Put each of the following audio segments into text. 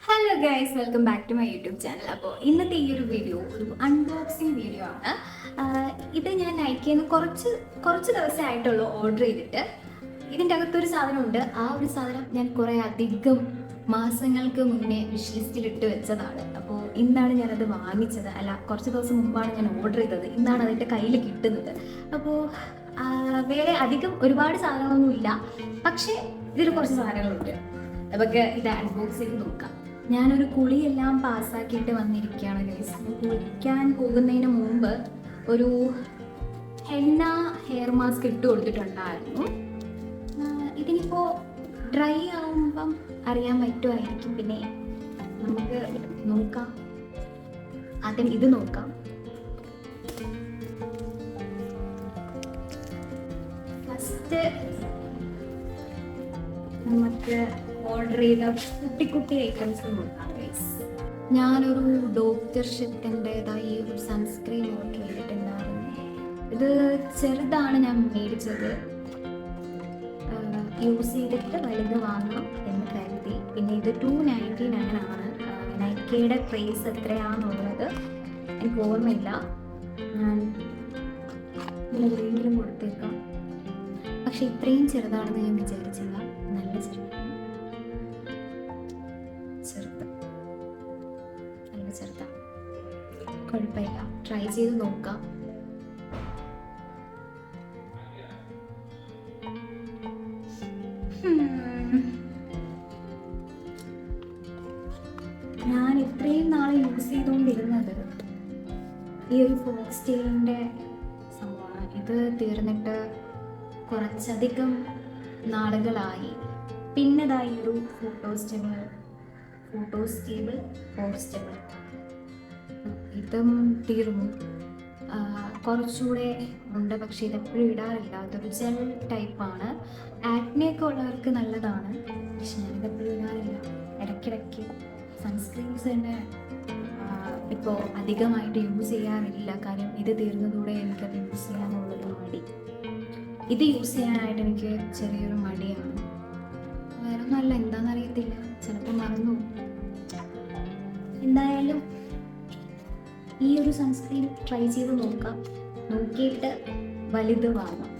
Hello guys, welcome back to my YouTube channel. അപ്പോൾ ഇന്നത്തെ ഈ ഒരു വീഡിയോ ഒരു അൺബോക്സിങ് വീഡിയോ ആണ്. ഇത് ഞാൻ നൈക്കിന്ന് കുറച്ച് ദിവസമായിട്ടുള്ളൂ ഓർഡർ ചെയ്തിട്ട്. ഇതിൻ്റെ അകത്തൊരു സാധനമുണ്ട്. ആ ഒരു സാധനം ഞാൻ കുറേ അധികം മാസങ്ങൾക്ക് മുന്നേ വിഷ് ലിസ്റ്റിൽ ഇട്ട് വെച്ചതാണ്. അപ്പോൾ ഇന്നാണ് ഞാനത് വാങ്ങിച്ചത്. അല്ല, കുറച്ച് ദിവസം മുമ്പാണ് ഞാൻ ഓർഡർ ചെയ്തത്. ഇന്നാണ് അതിൻ്റെ കയ്യിൽ കിട്ടുന്നത്. അപ്പോൾ വേറെ അധികം ഒരുപാട് സാധനങ്ങളൊന്നുമില്ല, പക്ഷേ ഇതിൽ കുറച്ച് സാധനങ്ങളുണ്ട്. നമുക്ക് ഇത് അൺബോക്സ് ചെയ്ത് നോക്കാം. ഞാനൊരു കുളിയെല്ലാം പാസ്സാക്കിയിട്ട് വന്നിരിക്കുകയാണ് ഗൈസ്. കുളിക്കാൻ പോകുന്നതിന് മുമ്പ് ഒരു ഹെന്ന ഹെയർ മാസ്ക് ഇട്ട് കൊടുത്തിട്ടുണ്ടായിരുന്നു. ഇതിനിപ്പോൾ ഡ്രൈ ആവുമ്പം അറിയാൻ പറ്റുമായിരിക്കും. പിന്നെ നമുക്ക് നോക്കാം, ആദ്യം ഇത് നോക്കാം. ഫസ്റ്റ് നമുക്ക് ഓർഡർ ചെയ്ത കുട്ടി ഐറ്റംസ് നോക്കാം ഗൈസ്. ഞാനൊരു ഡോക്ടർ ഷെത്തിൻ്റെതായി ഒരു സൺസ്ക്രീൻ ഓർഡർ ചെയ്തിട്ടുണ്ടായിരുന്നു. ഇത് ചെറുതാണ് ഞാൻ മേടിച്ചത്. യൂസ് ചെയ്തിട്ട് വലുത് വാങ്ങാം എന്ന് കരുതി. പിന്നെ ഇത് $299 ആണ്. നൈക്കയുടെ പ്രൈസ് എത്രയാണെന്നുള്ളത് എനിക്ക് ഓർമ്മയില്ല. ഞാൻ എവിടെയെങ്കിലും കൊടുത്തേക്കാം. പക്ഷെ ഇത്രയും ചെറുതാണെന്ന് ഞാൻ വിചാരിച്ചില്ല. നല്ല ചെറുതാണ്, കുഴപ്പമില്ല. ട്രൈ ചെയ്ത് നോക്കാം. ഞാൻ ഇത്രയും നാളെ യൂസ് ചെയ്തുകൊണ്ടിരുന്നത് ഈ ഒരു ഫോക്സ് ടെയിലിൻ്റെ സംഭവമാണ്. ഇത് തീർന്നിട്ട് കുറച്ചധികം നാളുകളായി. പിന്നതായി ഒരു ഫോട്ടോസ്റ്റേബിൾ പോസ്റ്റബിൾ ഇതും തീർന്നു. കുറച്ചുകൂടെ ഉണ്ട്, പക്ഷേ ഇതെപ്പോഴും ഇടാറില്ല. അതൊരു ജെൽ ടൈപ്പാണ്. ആക്നെയൊക്കെ ഉള്ളവർക്ക് നല്ലതാണ്, പക്ഷെ ഞാനിതെപ്പോഴും ഇടാറില്ല. ഇടയ്ക്കിടയ്ക്ക് സൺസ്ക്രീൻസ് തന്നെ ഇപ്പോൾ അധികമായിട്ട് യൂസ് ചെയ്യാറില്ല. കാര്യം ഇത് തീർന്നതോടെ എനിക്കത് യൂസ് ചെയ്യാനുള്ളൊരു മടി. ഇത് യൂസ് ചെയ്യാനായിട്ട് എനിക്ക് ചെറിയൊരു മടിയാണ്. വേറെ ഒന്നുമല്ല, എന്താണെന്നറിയത്തില്ല, ചിലപ്പോൾ മറന്നു. എന്തായാലും ഈ ഒരു സൺസ്ക്രീൻ ട്രൈ ചെയ്ത് നോക്കാം. നോക്കിയിട്ട് വലുത് വാങ്ങാം,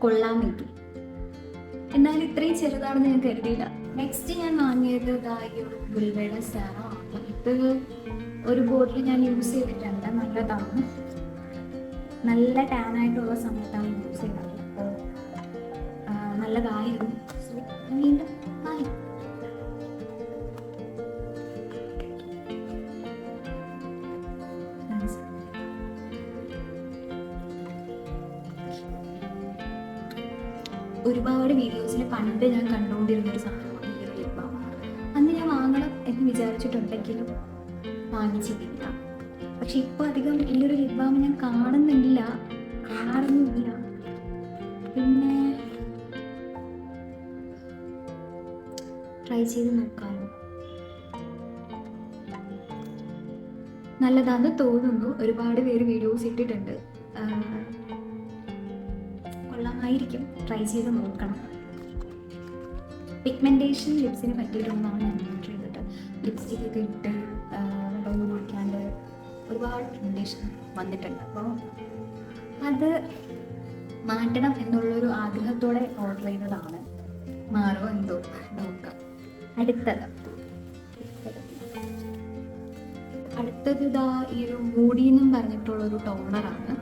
കൊള്ളാമെങ്കിൽ. എന്നാലും ഇത്രയും ചെറുതാണെന്ന് ഞാൻ കരുതിയില്ല. നെക്സ്റ്റ് ഞാൻ വാങ്ങിയത് ഈ ഒരു ബുൽവയുടെ സെറമാണ്. ഇത് ഒരു ബോട്ടിൽ ഞാൻ യൂസ് ചെയ്തിട്ടുണ്ട്. നല്ലതാണ്. നല്ല ടാനായിട്ടുള്ള സമയത്താണ് യൂസ് ചെയ്തത്. അപ്പോൾ നല്ലതായിരുന്നു. സോ വീണ്ടും വാങ്ങി. ഒരുപാട് വീഡിയോസിൽ പണ്ട് ഞാൻ കണ്ടുകൊണ്ടിരുന്നൊരു സാധനമാണ് ഈ ഒരു ലിപ് ബാം. അന്ന് ഞാൻ വാങ്ങണം എന്ന് വിചാരിച്ചിട്ടുണ്ടെങ്കിലും വാങ്ങിച്ചിട്ടില്ല. പക്ഷെ ഇപ്പോൾ അധികം ഈ ഒരു ലിപ് ബാം ഞാൻ കാണുന്നില്ല. പിന്നെ ട്രൈ ചെയ്ത് നോക്കാമോ? നല്ലതാണെന്ന് തോന്നുന്നു. ഒരുപാട് പേര് വീഡിയോസ് ഇട്ടിട്ടുണ്ട്. കൊള്ളാമായിരിക്കും. ട്രൈ ചെയ്ത് നോക്കണം. പിഗ്മെൻറ്റേഷൻ ലിപ്സിന് പറ്റിയിട്ടുള്ളതാണ് ഞാൻ ഓർഡർ ചെയ്തിട്ട്. ലിപ്സ്റ്റിക് ഒക്കെ ഇട്ട് വെള്ളം കുടിക്കാണ്ട് ഒരുപാട് പിഗ്മെൻറ്റേഷൻ വന്നിട്ടുണ്ട്. അപ്പോൾ അത് മാറ്റണം എന്നുള്ളൊരു ആഗ്രഹത്തോടെ ഓർഡർ ചെയ്തതാണ്. മാറോ എന്തോ നോക്കാം. അടുത്തത് ഇതാ ഈ ഒരു മൂഡി എന്നും പറഞ്ഞിട്ടുള്ളൊരു ടോണറാണ്.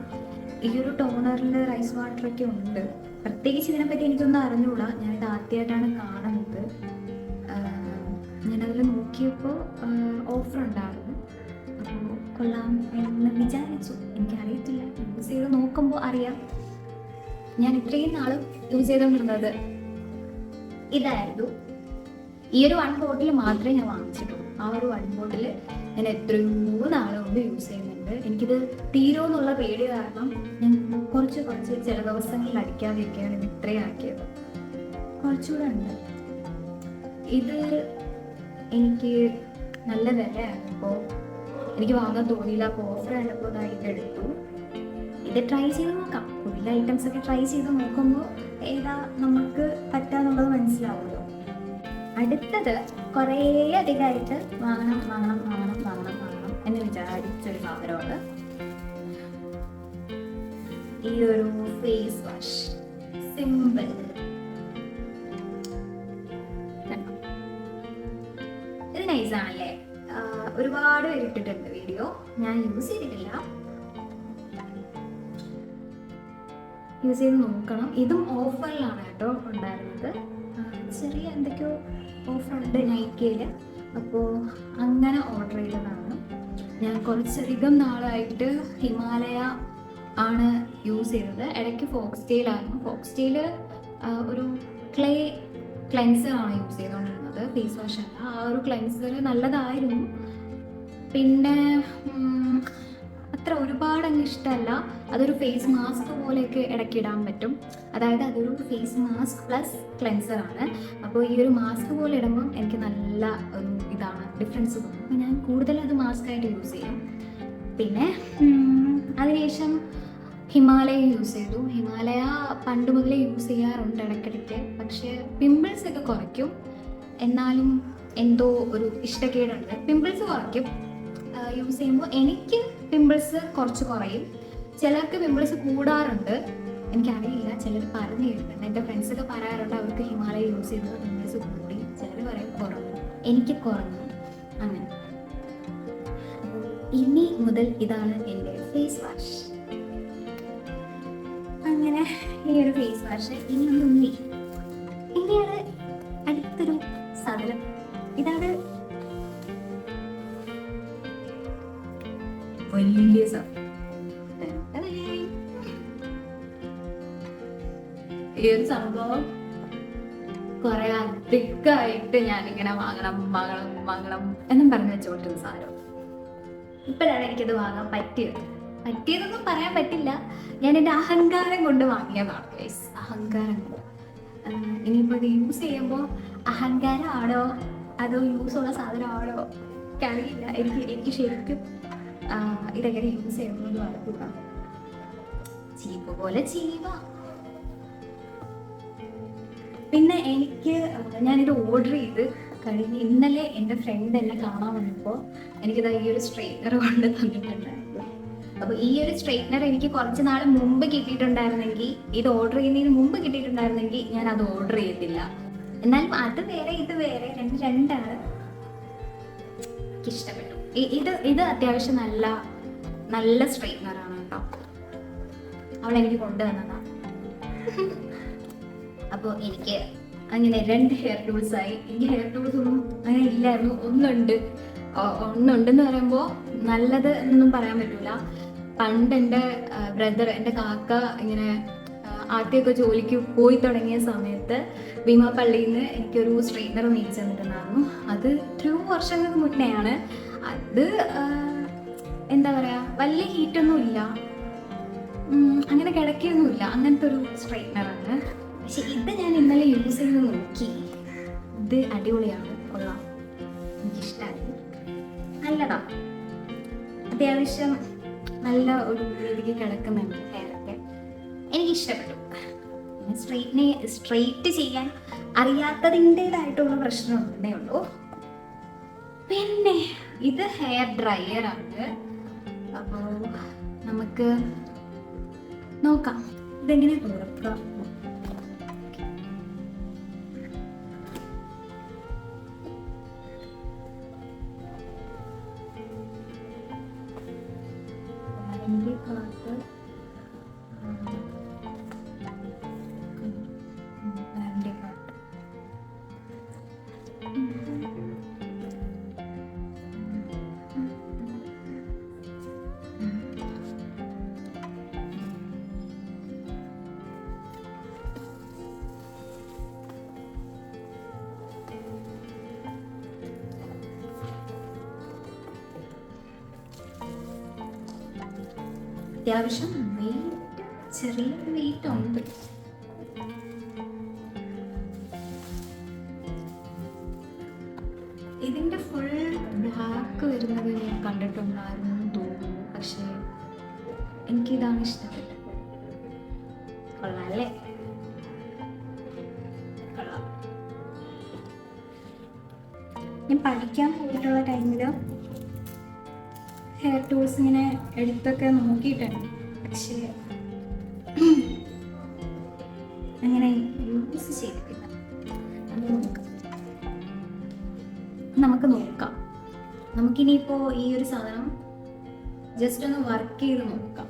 ഈ ഒരു ടോണറിൽ റൈസ് വാട്ടറൊക്കെ ഉണ്ട്. പ്രത്യേകിച്ച് ഇതിനെപ്പറ്റി എനിക്കൊന്നും അറിഞ്ഞുകൂടാ. ഞാനിത് ആദ്യമായിട്ടാണ് കാണുന്നത്. ഞാനതിൽ നോക്കിയപ്പോൾ ഓഫർ ഉണ്ടായിരുന്നു. അപ്പോൾ കൊള്ളാം എന്ന് വിചാരിച്ചു. എനിക്കറിയത്തില്ല, യൂസ് ചെയ്ത് നോക്കുമ്പോൾ അറിയാം. ഞാൻ ഇത്രയും നാളും യൂസ് ചെയ്തുകൊണ്ടിരുന്നത് ഇതായിരുന്നു. ഈ ഒരു 1 ബോട്ടിൽ മാത്രമേ ഞാൻ വാങ്ങിച്ചിട്ടുള്ളൂ. ആ ഒരു 1 ബോട്ടിൽ ഞാൻ എത്രയോ നാളുകൊണ്ട് യൂസ് ചെയ്യുന്നുണ്ട്. എനിക്കിത് തീരുമെന്നുള്ള പേടി കാരണം ഞാൻ കുറച്ച് ചില ദിവസങ്ങളിൽ അടിക്കാതിരിക്കുകയാണ് ഇത് ഇത്രയും ആക്കിയത്. കുറച്ചുകൂടെ ഉണ്ട്. ഇത് എനിക്ക് നല്ല വിലയാണ്. അപ്പോൾ എനിക്ക് വാങ്ങാൻ തോന്നിയില്ല. അപ്പോൾ ഓഫർ ആയപ്പോൾ ഇതായിട്ട് എടുത്തു. ഇത് ട്രൈ ചെയ്ത് നോക്കാം. പുതിയ ഐറ്റംസ് ഒക്കെ ട്രൈ ചെയ്ത് നോക്കുമ്പോൾ ഏതാ നമുക്ക് പറ്റാന്നുള്ളത് മനസ്സിലാവുമല്ലോ. അടുത്തത് കുറേ അധികമായിട്ട് വാങ്ങണം എന്ന് വിചാരിച്ചൊരു സാധനമാണ് ഈ ഒരു ഫേസ് വാഷ്. സിമ്പിൾ. ഇത് നൈസാണല്ലേ. ഒരുപാട് പേര് ഇട്ടിട്ടുണ്ട് വീഡിയോ, ഞാൻ യൂസ് ചെയ്തിട്ടില്ല. യൂസ് ചെയ്ത് നോക്കണം. ഇതും ഓഫറിലാണ് കേട്ടോ ഉണ്ടായിരുന്നത്. ചെറിയ എന്തൊക്കെയോ ഓഫറുണ്ട് നൈക്കയിൽ. അപ്പോൾ അങ്ങനെ ഓർഡർ ചെയ്തതാണ്. ഞാൻ കുറച്ചധികം നാളായിട്ട് ഹിമാലയ ആണ് യൂസ് ചെയ്തത്. ഇടയ്ക്ക് ഫോക്സ്റ്റെയിലായിരുന്നു. ഫോക്സ്റ്റെയിൽ ഒരു ക്ലേ ക്ലെൻസറാണ് യൂസ് ചെയ്തുകൊണ്ടിരുന്നത്, ഫേസ് വാഷ് അല്ല. ആ ഒരു ക്ലെൻസർ നല്ലതായിരുന്നു. പിന്നെ അത്ര ഒരുപാട് അങ്ങ് ഇഷ്ടമല്ല. അതൊരു ഫേസ് മാസ്ക് പോലെയൊക്കെ ഇടയ്ക്ക് ഇടാൻ പറ്റും. അതായത് അതൊരു ഫേസ് മാസ്ക് പ്ലസ് ക്ലെൻസറാണ്. അപ്പോൾ ഈ ഒരു മാസ്ക് പോലെ ഇടുമ്പം എനിക്ക് നല്ല ഒരു ഇതാണ്, ഡിഫറൻസ് തോന്നും. അപ്പോൾ ഞാൻ കൂടുതൽ അത് മാസ്കായിട്ട് യൂസ് ചെയ്യും. പിന്നെ അതിനുശേഷം ഹിമാലയ യൂസ് ചെയ്തു. ഹിമാലയ പണ്ട് മുതലേ യൂസ് ചെയ്യാറുണ്ട് ഇടയ്ക്കിടയ്ക്ക്. പക്ഷേ പിമ്പിൾസ് ഒക്കെ കുറയ്ക്കും. എന്നാലും എന്തോ ഒരു ഇഷ്ടക്കേടുണ്ട്. പിമ്പിൾസ് കുറയ്ക്കും യൂസ് ചെയ്യുമ്പോൾ. എനിക്ക് പിമ്പിൾസ് കുറച്ച് കുറയും. ചിലർക്ക് പിമ്പിൾസ് കൂടാറുണ്ട്. എനിക്കറിയില്ല, ചിലർ പറഞ്ഞു കേട്ടിട്ടുണ്ട്. എൻ്റെ ഫ്രണ്ട്സൊക്കെ പറയാറുണ്ട് അവർക്ക് ഹിമാലയ യൂസ് ചെയ്തത് പിമ്പിൾസ് കൂടി, ചിലർ പറയും കുറഞ്ഞു. എനിക്ക് കുറഞ്ഞു. അങ്ങനെ ഇനി മുതൽ ഇതാണ് എൻ്റെ ഫേസ് വാഷ്. അങ്ങനെ ഈ ഒരു ഫേസ് വാഷ് ഇനിയാണ് അടുത്തൊരു സാധനം. ഇതാണ് വലിയ ഈ ഒരു സംഭവം കുറെ അധികമായിട്ട് ഞാനിങ്ങനെ വാങ്ങണം എന്നും പറഞ്ഞു വെച്ചോണ്ടിരുന്ന സാധനം. ഇപ്പോഴാണ് എനിക്കത് വാങ്ങാൻ പറ്റിയതൊന്നും പറയാൻ പറ്റില്ല. ഞാൻ എൻ്റെ അഹങ്കാരം കൊണ്ട് വാങ്ങിയതാണ് ഗൈസ്. അഹങ്കാരം കൊണ്ട്. ഇനിയിപ്പോൾ ഇത് യൂസ് ചെയ്യുമ്പോൾ അഹങ്കാരമാണോ അതോ യൂസുള്ള സാധനമാണോ എനിക്കറിയില്ല. എനിക്ക് ശരിക്കും ഇതെങ്ങനെ യൂസ് ചെയ്യണമെന്ന് അറിയില്ല. ചീപ്പ് പോലെ ചെയ്യുക. പിന്നെ ഞാനിത് ഓർഡർ ചെയ്ത് കഴിഞ്ഞ് ഇന്നലെ എൻ്റെ ഫ്രണ്ട് എന്നെ കാണാൻ വന്നപ്പോൾ എനിക്കിത് ഈ ഒരു സ്ട്രെയിറ്റ്നർ കൊണ്ട് തന്നിട്ടുണ്ടായിരുന്നു. അപ്പോൾ ഈ ഒരു സ്ട്രെയിറ്റ്നർ എനിക്ക് കുറച്ച് നാൾ മുമ്പ് കിട്ടിയിട്ടുണ്ടായിരുന്നെങ്കിൽ, ഇത് ഓർഡർ ചെയ്യുന്നതിന് മുമ്പ് കിട്ടിയിട്ടുണ്ടായിരുന്നെങ്കിൽ ഞാൻ അത് ഓർഡർ ചെയ്തില്ല. എന്നാലും അത് വേറെ ഇത് വേറെ, രണ്ടാണ്. എനിക്കിഷ്ടപ്പെട്ടു. ഇത് അത്യാവശ്യം നല്ല സ്ട്രെയിറ്റ്നറാണ് കേട്ടോ. അവളെനിക്ക് കൊണ്ടുവന്നതാണ്. അപ്പോൾ എനിക്ക് അങ്ങനെ 2 ഹെയർ ടൂൾസായി. എനിക്ക് ഹെയർ ടൂൾസ് ഒന്നും അങ്ങനെ ഇല്ലായിരുന്നു. ഒന്നുണ്ടെന്ന് പറയുമ്പോൾ നല്ലത് എന്നൊന്നും പറയാൻ പറ്റില്ല. പണ്ട് എൻ്റെ ബ്രദർ, എൻ്റെ കാക്ക ഇങ്ങനെ ആദ്യമൊക്കെ ജോലിക്ക് പോയി തുടങ്ങിയ സമയത്ത് ഭീമാപ്പള്ളിയിൽ നിന്ന് എനിക്കൊരു സ്ട്രെയിറ്റ്നർ മേടിച്ചു തന്നിട്ടുണ്ടായിരുന്നു. അത് 2 വർഷങ്ങൾക്ക് മുന്നെയാണ്. അത് എന്താ പറയുക, വലിയ ഹീറ്റൊന്നും ഇല്ല, അങ്ങനെ കിടക്കുകയൊന്നുമില്ല. അങ്ങനത്തെ ഒരു സ്ട്രെയിറ്റ്നറാണ്. പക്ഷെ ഇത് ഞാൻ ഇന്നലെ യൂസ് ചെയ്ത് നോക്കി. ഇത് അടിപൊളിയാണ്, കൊള്ളാം, എനിക്കിഷ്ടമായി. നല്ലതാ, അത്യാവശ്യം നല്ല ഒരു രീതിക്ക് കിടക്കുന്നുണ്ട് ഹെയറൊക്കെ. എനിക്കിഷ്ടപ്പെട്ടു. സ്ട്രെയിറ്റ് ചെയ്യാൻ അറിയാത്തതിൻ്റെതായിട്ടുള്ള പ്രശ്നമൊന്നേ ഉള്ളൂ. പിന്നെ ഇത് ഹെയർ ഡ്രയറാണ്. അപ്പോൾ നമുക്ക് നോക്കാം ഇതെങ്ങനെ തുറക്കാം. അത്യാവശ്യം വെയിറ്റ്, ചെറിയൊരു വെയിറ്റ് ഉണ്ട്. ഇതിൻ്റെ ഫുൾ ബ്ലാക്ക് വരുന്നത് ഞാൻ കണ്ടിട്ടുണ്ടായിരുന്നു തോന്നുന്നു. പക്ഷേ എനിക്കിതാണ് ഇഷ്ടപ്പെട്ടത്. കൊള്ളാം അല്ലേ? കൊള്ളാം. പഠിക്കാൻ പോയിട്ടുള്ള ടൈമിൽ ഹെയർ ടൂൾസ് ഇങ്ങനെ എടുത്തൊക്കെ നോക്കിയിട്ടുണ്ട്, പക്ഷേ അങ്ങനെ യൂസ് ചെയ്തിട്ടില്ല. നമുക്ക് നോക്കാം. നമുക്കിനിയിപ്പോൾ ഈ ഒരു സാധനം ജസ്റ്റ് ഒന്ന് വർക്ക് ചെയ്ത് നോക്കാം.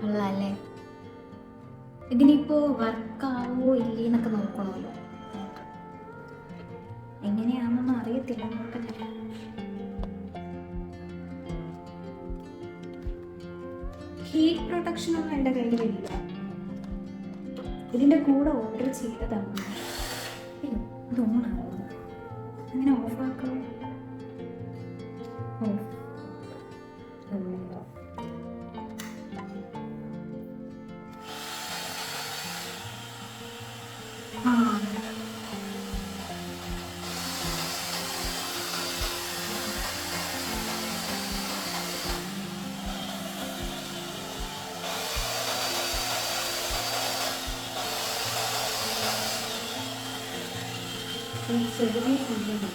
കൊള്ളാല്ലേ? ഇതിനിപ്പോൾ വർക്കാവോ ഇല്ലേ എന്നൊക്കെ നോക്കണമല്ലോ. എങ്ങനെയാണെന്നൊന്നും അറിയത്തില്ല, നോക്കട്ടെ. ഹീറ്റ് പ്രൊട്ടക്ഷൻ ഒന്നും എൻ്റെ കയ്യിലില്ല. ഇതിൻ്റെ കൂടെ ഓർഡർ ചെയ്തതാണ്. ഇത് ഓണാണോ? അങ്ങനെ ഓഫാക്കാം. ചെറിയ കുഞ്ഞുണ്ട്.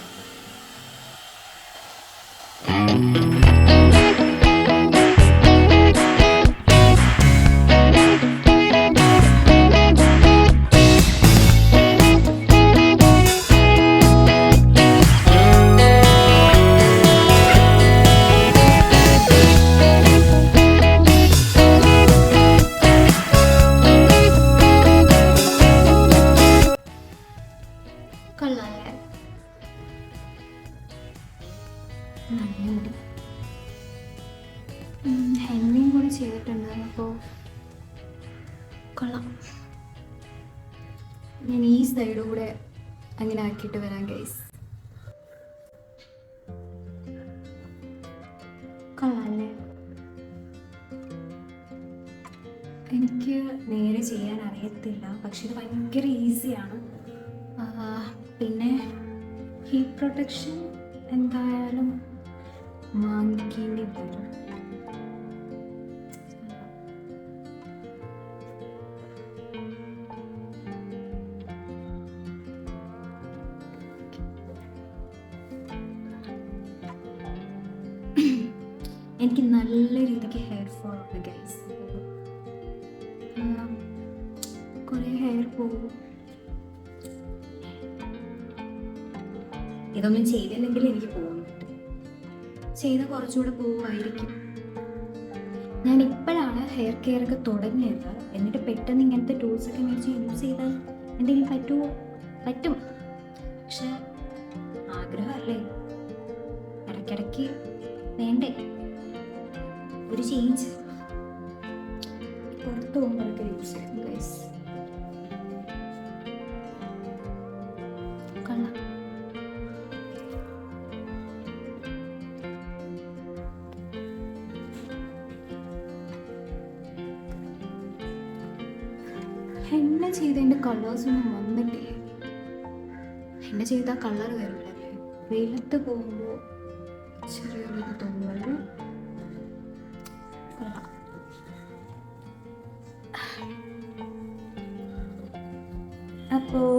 കൊള്ളാല്ലേ? നല്ലുണ്ട്. ഹെൻവിയും കൂടി ചെയ്തിട്ടുണ്ട്, അപ്പോൾ കൊള്ളാം. ഞാൻ ഈ സൈഡ് കൂടെ അങ്ങനെ ആക്കിയിട്ട് വരാം ഗൈസ്. കൊള്ളാല്ലേ? എനിക്ക് നേരെ ചെയ്യാൻ അറിയത്തില്ല, പക്ഷെ ഇത് ഭയങ്കര ഈസിയാണ്. പിന്നെ ഹീറ്റ് പ്രൊട്ടക്ഷൻ എന്തായാലും വാങ്ങിക്കേണ്ടി വരും. എനിക്ക് നല്ല രീതിക്ക് ഹെയർ ഫോൾ ഉണ്ട് ഗൈസ്. കുറേ ഹെയർ പോകും. ഇതൊന്നും ചെയ്തില്ലെങ്കിൽ എനിക്ക് പോകുന്നുണ്ട്. ചെയ്ത് കുറച്ചുകൂടെ പോവുമായിരിക്കും. ഞാൻ ഇപ്പോഴാണ് ഹെയർ കെയർ ഒക്കെ തുടങ്ങിയത്. എന്നിട്ട് പെട്ടെന്ന് ഇങ്ങനത്തെ ടൂൾസൊക്കെ മേടിച്ച് യൂസ് ചെയ്താൽ എന്തെങ്കിലും പറ്റുമോ? പറ്റും, പക്ഷെ ആഗ്രഹമല്ലേ, ഇടയ്ക്കിടയ്ക്ക് വേണ്ടേ ഒരു ചേഞ്ച്. പുറത്ത് പോകുമ്പോഴൊക്കെ യൂസ് ചെയ്യും ഗൈസ്. കൊള്ളാം. എണ്ണ ചെയ്തതിൻ്റെ കളേഴ്സൊന്നും വന്നിട്ടില്ല. എണ്ണ ചെയ്താൽ കളർ വരില്ലല്ലേ? വെയിലത്ത് പോകുമ്പോൾ ചെറിയൊരു ഇത് തോന്നുന്നു. അപ്പോൾ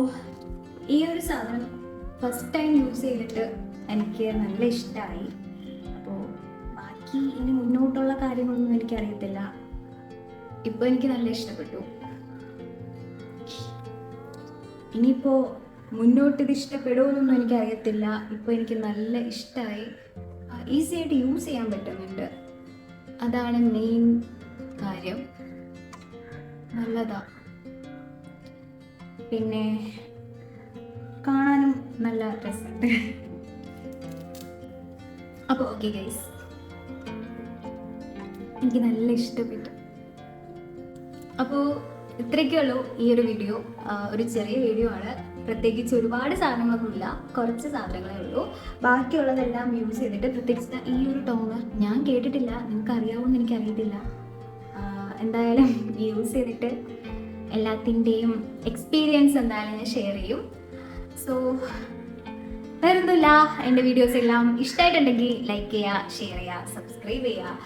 ഈ ഒരു സാധനം ഫസ്റ്റ് ടൈം യൂസ് ചെയ്തിട്ട് എനിക്ക് നല്ല ഇഷ്ടമായി. അപ്പോൾ ബാക്കി ഇനി മുന്നോട്ടുള്ള കാര്യങ്ങളൊന്നും എനിക്കറിയത്തില്ല. ഇപ്പോൾ എനിക്ക് നല്ല ഇഷ്ടപ്പെട്ടു. ഇനിയിപ്പോൾ മുന്നോട്ട് ഇത് ഇഷ്ടപ്പെടുമെന്നൊന്നും എനിക്കറിയത്തില്ല. ഇപ്പോൾ എനിക്ക് നല്ല ഇഷ്ടമായി. ഈസി ആയിട്ട് യൂസ് ചെയ്യാൻ പറ്റുന്നുണ്ട്, അതാണ് മെയിൻ കാര്യം. നല്ലതാ. പിന്നെ കാണാനും നല്ല രസമുണ്ട്. അപ്പോൾ ഓക്കെ ഗൈസ്, എനിക്ക് നല്ല ഇഷ്ടപ്പെട്ടു. അപ്പോൾ ഇത്രയൊക്കെ ഉള്ളൂ ഈ ഒരു വീഡിയോ. ഒരു ചെറിയ വീഡിയോ ആണ്, പ്രത്യേകിച്ച് ഒരുപാട് സാധനങ്ങളൊന്നുമില്ല, കുറച്ച് സാധനങ്ങളേ ഉള്ളൂ. ബാക്കിയുള്ളതെല്ലാം യൂസ് ചെയ്തിട്ട്, പ്രത്യേകിച്ച് ഈ ഒരു ടോണർ ഞാൻ കേട്ടിട്ടില്ല, നിങ്ങൾക്ക് അറിയാവുമെന്ന് എനിക്കറിയത്തില്ല. എന്തായാലും യൂസ് ചെയ്തിട്ട് എല്ലാത്തിൻ്റെയും എക്സ്പീരിയൻസ് എന്തായാലും ഞാൻ ഷെയർ ചെയ്യും. സോ വേറൊന്നുമില്ല, എൻ്റെ വീഡിയോസ് എല്ലാം ഇഷ്ടമായിട്ടുണ്ടെങ്കിൽ ലൈക്ക് ചെയ്യുക, ഷെയർ ചെയ്യുക, സബ്സ്ക്രൈബ് ചെയ്യുക.